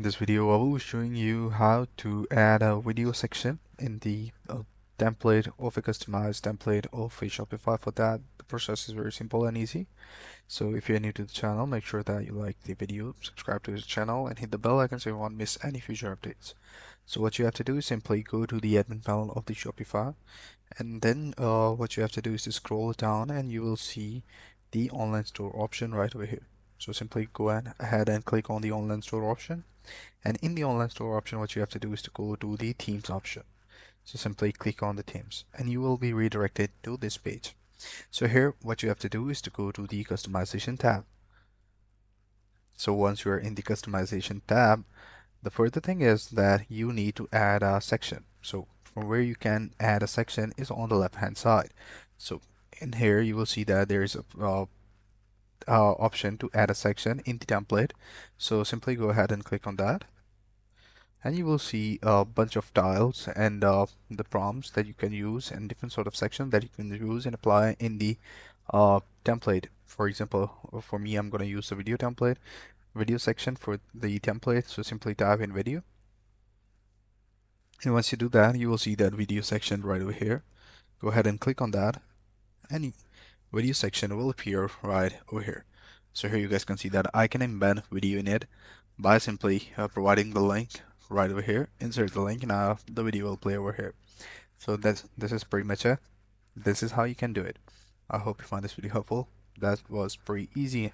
In this video, I will be showing you how to add a video section in the template of a customized template of a Shopify. For that, the process is very simple and easy. So if you're new to the channel, make sure that you like the video, subscribe to the channel, and hit the bell icon so you won't miss any future updates. So what you have to do is simply go to the admin panel of the Shopify, and then what you have to do is to scroll down and you will see the online store option right over here. So simply go ahead and click on the online store option. And in the online store option, what you have to do is to go to the themes option. So simply click on the themes and you will be redirected to this page. So here, what you have to do is to go to the customization tab. So once you're in the customization tab, the further thing is that you need to add a section. So from where you can add a section is on the left hand side. So in here, you will see that there is a option to add a section in the template. So simply go ahead and click on that. And you will see a bunch of tiles and the prompts that you can use and different sort of sections that you can use and apply in the template. For example, for me, I'm going to use the video section for the template. So simply type in video. And once you do that, you will see that video section right over here. Go ahead and click on that, and video section will appear right over here. So here you guys can see that I can embed video in it by simply providing the link right over here. Insert the link, and the video will play over here. So this is pretty much it. This is how you can do it. I hope you find this video helpful. That was pretty easy